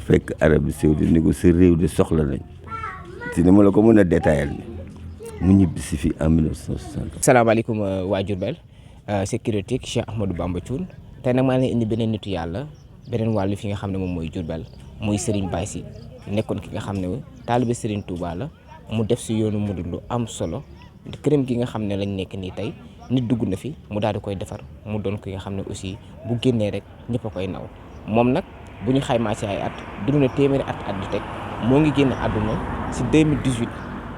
fekk Arabie Saoudite ni ko sa réew de soxla nañ si ni ma la ko mën a détaillé ni mu ñibbi si fi en 1960. salaamaaleykum waa Diourbel c'est Critique Cheikh Ahmadou Bamba Thioune tey nag maa ngi leen indi beneen nitu yàlla beneen wàllu fi nga xam ne moom mooy Diourbel muy Serigne Baye Sy nekkoon ki nga xam ne taalibe Serigne Touba la mu def si yoonu murid lu am solo këram gi nga xam ne lañ nekk nii tey nit dugg na fi mu daal di koy defar mu doon ki nga xam ne aussi bu génnee rek ñëpp a koy naw moom nag bu ñu xaymaa ci ay at dund na téeméeri at di teg moo ngi génn àdduna si 2018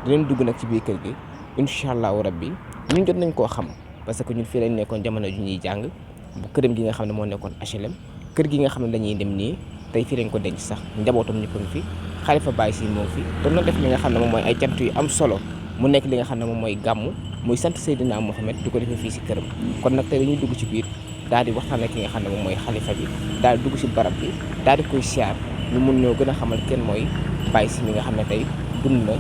dinañ dugg nag ci biir kër gi incha allahu rabbi ñun jot nañ koo xam parce que ñun fii lañ nekkoon jamono ju ñuy jàng bu këram gi nga xam ne moo nekkoon HLM kër gi nga xam ne dañuy dem nii tey fii lañ ko denc sax njabootam ñëpp a ngi fi Khalifa Baye Sy moo fi doon na def li nga xam ne moom mooy ay cant yu am solo mu nekk li nga xam ne moom mooy gàmmu muy sant Seydina Mohamed di ko defee fii si këram kon nag tey dañuy dugg ci biir daal di waxtaan ak ki nga xam ne moom mooy xalifa bi daal di dugg si barab bi daal di koy siyaar ñu mun ñoo gën a xamal kenn mooy Baye Sy mi nga xam ne tey dund na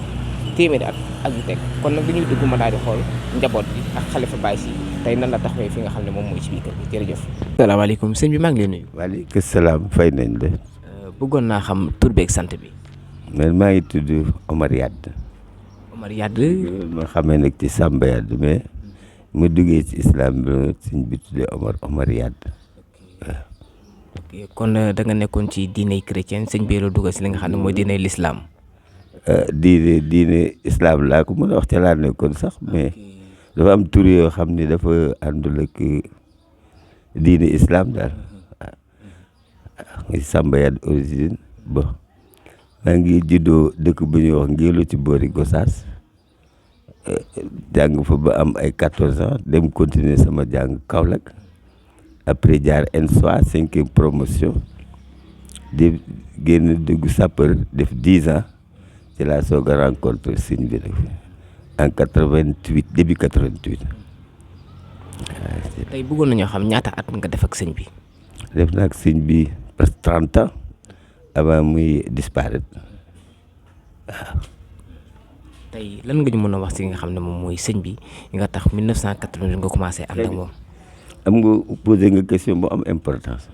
téeméeri at ak yu teg kon nag dañuy dugg ma daal di xool njaboot bi ak Khalifa Baye Sy tey nan la taxawee fi nga xam ne moom mooy ci biir kër gi jërëjëf. salaamaaleykum sëñ bi maa ngi lay nuyu. waaleykum salaam fay nañ la. bëggoon naa xam tur beeg sant bi. man maa ngi tudd Omar Yadd. Omar Yadd. ma xamee nag ci Samba Yadd mais mu duggee ci islam bi suñ bi tuddee Omar Yadd. ok kon da nga nekkoon ci diiney chrétien sëñ bi la dugal si li nga xam ne mooy diiney l'islam. diine islam laa ko mën a wax ca laa nekkoon sax mais dafa am tur yoo xam ni dafa àndul ak diine islam daal waaw Samba Yadd origine bon maa ngi juddoo dëkk bu ñuy wax Ngélo ci boori Gossas jàng fa ba am ay 14 ans dem continuer sama jàng Kaolack après jaar ENSOA 5e promotion di génn dugg sapeur def 10 ans ci laa soog a rencontré sëñ bi nag en 88 début 88. tey bëggoon nañoo xam ñaata at nga def ak sëñ bi. def naa ak sëñ bi presque 30 ans avant muy disparaître waaw. tey lan nga ñu mën a wax si nga xam ne moom mooy sëñ bi nga tax 1988 nga commencé ànd ak moom. am nga posé nga question bu am importance.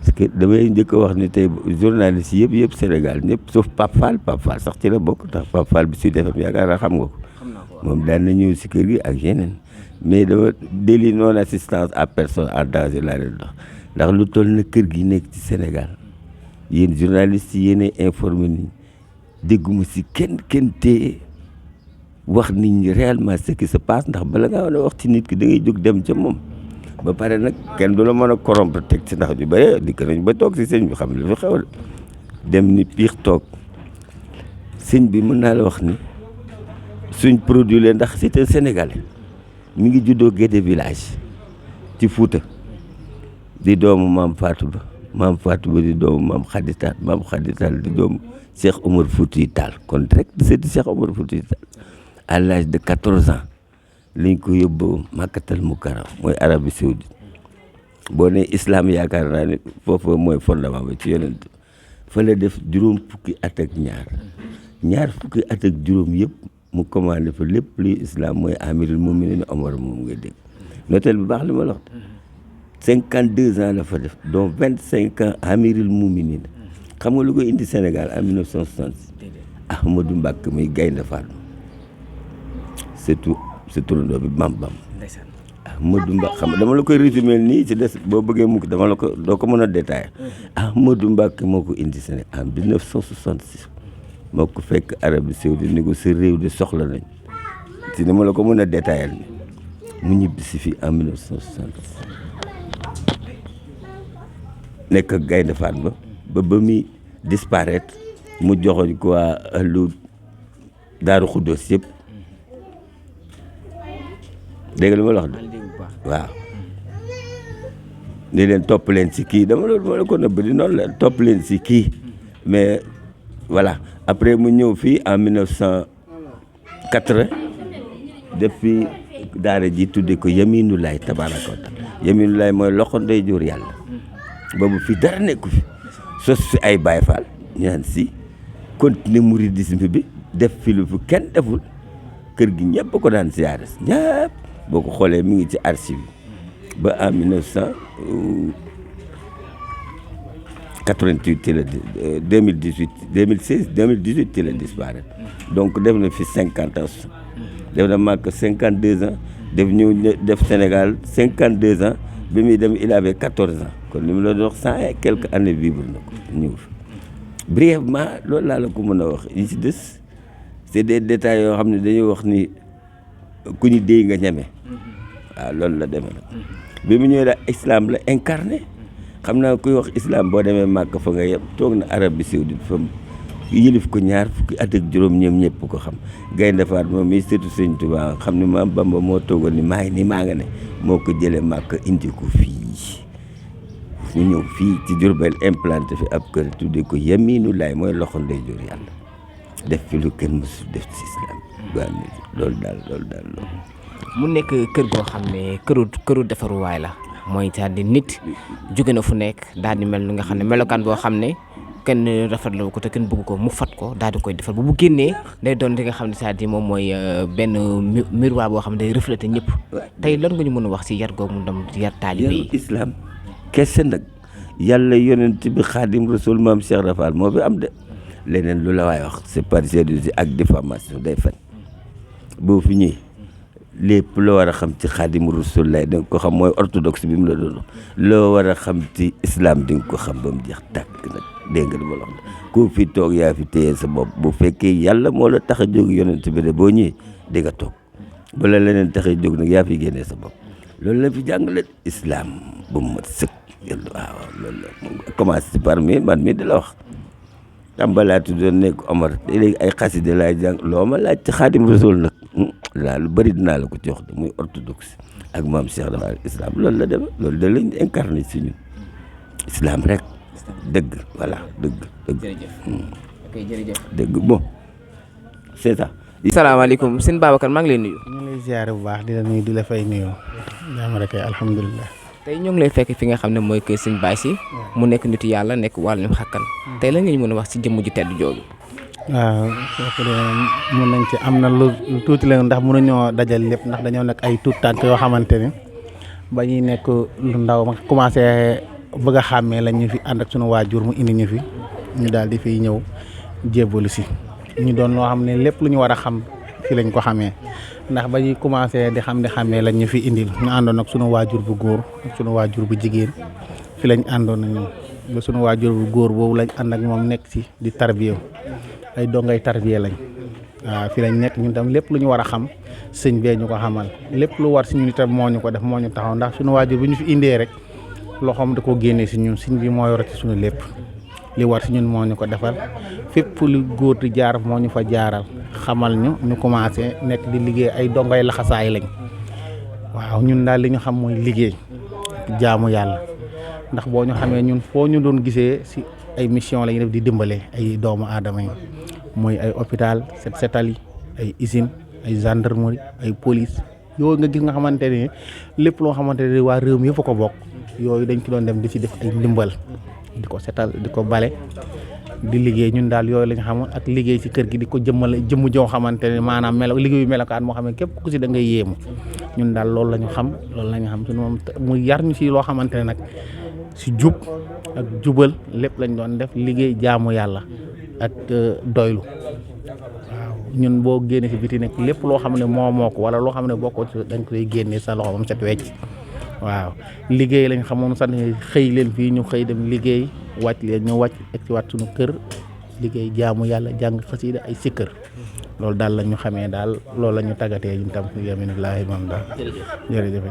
parce que damay njëkk a wax ni tey journaliste yëpp Sénégal ñëpp sauf Pape Fall sax ci la bokk ndax Pape Fall bi Sud FM yaakaar naa xam nga ko moom daan na ñëw si kër gi ak yeneen mais dama délit non assistance à personne en danger laa leen dox ndax lu toll na kër gi nekk ci Sénégal yéen journaliste yi yéenay informé ni dégguma si kenn téye wax nit ñi réellement ce qui se passe ndax bala ngaa war a wax ci nit ki da ngay jóg dem ca moom. ba pare nag kenn du la mën a corrompre teg ci ndax ñu bëri dikk nañ ba toog si sëñ bi xam li fi xew dem ni piix toog sëñ bi mën naa la wax ni suñ produit leen ndax c'est un Sénégalais mi ngi juddoo Guédé village ci Fouta di doomu maam Fatou Ba di doomu maam Khadital di doomu Cheikh Omar Fouti Tall kon rek c'est Cheikh Omar Fouti Tall à l'âge de 14 ans liñ ko yóbbu Makkatal Mukarram mooy Arabie Saoudite boo ne islam yaakaar naa ne foofu mooy fondement ba ci yonent fa la def juróom fukki at ak ñaar fukki at ak juróom yëpp mu commandé fa lépp luy islam mooy amirul muminin Omar moom nga dégg notel bu baax li ma la wax 52 ans la fa def donc 25 ans amirul muminin xam nga lu ko indi Sénégal en 1966 Ahmadou Mbacké muy Gaynde Fatma surtout sa turandoo bi Bam Ahmadou Mbacké xam dama la koy résumé nii ci des boo bëggee mukk dama la ko doo ko mën a détaillé Ahmadou Mbacké moo ko indi Sénégal en 1966 moo ko fekk Arabie Saoudite ni ko sa réew de soxla nañ si dama la ko mën a détaillé ni mu ñibbi si fii en 1966 nekk ak Gaynde Fatma ba muy disparaître mu joxoñ ko waa lu Daaru Xuddoos yëpp dégg nga li ma la wax de waaw ni leen topp leen si kii dama la ko nëbb di noonu la topp leen si kii mais voilà après mu ñëw fii en 1980 depuis daara ji tudde ko Yaminu Laay tabaaraka wa taala Yaminu Laay mooy loxo ndey joor yàlla boobu fii dara nekku fi sos fi ay Baay Faal ñaan si continuer mouridisme bi def fi lu fi kenn deful kër gi ñëpp ko daan siyaare ñëpp boo ko xoolee mi ngi ci archive ba en 88 ci la 2018 2016 2018 ci la disparaître donc def na fi 50 ans def na Màkka 52 ans def Sénégal 52 ans bi muy dem il avait 14 ans kon li mu la doon wax 100 et quelques années vivre na ko ñëw fi brièvement loolu laa la ko mën a wax yi ci des c'est des détails yoo xam ne dañuy wax ni ku ñu déy nga ñeme waaw loolu la demee nag bi mu ñëwee daal islam la incarné xam naa kuy wax islam boo demee Màkka fa nga yem toog na Arabie Saoudite fa yëlif ko ñaar fukki at ak juróom ñëpp ko xam Gaynde Fatma mi surtout Sëñ Tuubaa xam ne Maam Bamba moo toogoon ni maa ngi nii maa nga ne moo ko jëlee Màkka indi ko fii mu ñëw fii ci Diourbel implanté fi ab kër tuddee ko Yaminu Laay mooy loxo ndeyjoor yàlla def fi lu kenn mësul def ci islam waaw loolu daal mu nekk kër goo xam ne këru defaruwaay la mooy c'est-à-dire nit jóge na fu nekk daal di mel ni nga xam ne melokaan boo xam ne kenn rafetlu ko te kenn bëgg ko mu fat ko daal di koy defar bu génnee day doon li nga xam ne c'est-à-dire moom mooy benn miroir boo xam ne day refléter ñëpp tey lan nga ñu mën a wax ci yar googu mu dem yar taalibe yi islam kese nag yàlla yonent bi Xaadim Rasul maam Cheikh Rafal moo fi am de leneen lu la waay wax c'est par jalousie ak diffamation day fen boo fi ñëwee lépp loo war a xam ci Xaadim Rasul lay da nga ko xam mooy orthodoxe bi mu la doon loo war a xam ci islam di nga ko xam ba mu jeex tàkk nag dégg nga li ma la wax ku fi toog yaa fi téye sa bopp bu fekkee yàlla moo la tax a jóg yonent bi de boo ñëwee di nga toog bala leneen tax a jóg nag yaa fi génnee sa bopp loolu la fi jàngale islam bu mu mat sëkk waaw loolu la commencé par man mi di la wax tàmbalaatu doon nekk Omar te léegi ay xaside laay jàng loo ma laaj ci Xaadim Rasul nag laa lu bëri dinaa la ko ci wax de muy orthodoxe ak maam Cheikh dafa islam loolu la dem loolu da lañ incarné si ñun islam rek dëgg voilà dëgg jërëjëf ok jërëjëf dëgg bon c'est ça. salaamaaleykum sëñ Babacar maa ngi lay nuyu. ñu ngi lay ziare bu baax di la nuyu di la fay nuyu. jaam rek alhamdulilah. tey ñoo ngi lay fekk fi nga xam ne mooy kër sëñ Baye Sy mu nekk nitu yàlla nekk wàllum xakkan tey lan nga ñu mën a wax ci jëmm ju tedd jooju. waaw kooku de mën nañ ci am na lu tuuti la ndax mënuñoo dajal lépp ndax dañoo nekk ay tuut tànk yoo xamante ne ba ñuy nekk lu ndaw ma commencé bëgg a xàmmee lañ ñu fi ànd ak sunu waajur mu indi ñu fi ñu daal di fiy ñëw jébbalu si ñu doon loo xam ne lépp lu ñu war a xam fi lañ ko xamee ndax ba ñuy commencé di xàmmee lañ ñu fi indil ñu àndoon ak sunu waajur bu góor ak sunu waajur bu jigéen fi lañ àndoon ak ñun ba sunu waajur bu góor boobu lañ ànd ak moom nekk ci di tarbiyew ay dongay tarbiye lañ waaw fi lañ nekk ñun tam lépp lu ñu war a xam sëñ bee ñu ko xamal lépp lu war si ñun itam moo ñu ko def moo ñu taxaw ndax sunu waajur bu ñu fi indee rek loxoom da ko génnee si ñun sëñ bi moo yor ci sunu lépp li war si ñun moo ñu ko defal fépp lu góor di jaar moo ñu fa jaaral xamal ñu commencé nekk di liggéey ay dongay laxasaay lañ waaw ñun daal li ñu xam mooy liggéey jaamu yàlla ndax boo ñu xamee ñun foo ñu doon gisee si ay mission la ñuy def di dimbale ay doomu aadama yi mooy ay hôpital setal yi ay usine ay gendarmerie ay police yooyu nga gis nga xamante ne lépp loo xamante ne waa réew mi yëpp a ko bokk yooyu dañ ci doon dem di ci def ay ndimbal di ko setal di ko bale di liggéey ñun daal yooyu lañ xamoon ak liggéey ci kër gi di ko jëmm joo xamante ne maanaam liggéeyu melokaan moo xam ne képp ku si da ngay yéemu ñun daal loolu la ñu xam suñu moom mu yar ñu si loo xamante ne nag si jub ak jubal lépp lañ doon def liggéey jaamu yàlla ak doylu waaw ñun boo génnee si biti nekk lépp loo xam ne moo ko wala loo xam ne bokkoo ci dañ koy génnee sa loxo moom set wecc waaw liggéey lañ xamoon sax xëy leen fii ñu xëy dem liggéey wàcc leen ñu wàcc ak ci waat suñu kër liggéey jaamu yàlla jàng xasida ay sikkër loolu daal la ñu xamee daal loolu la ñu tàggatee ñun tam Yaminu Laahi moom daal jërëjëf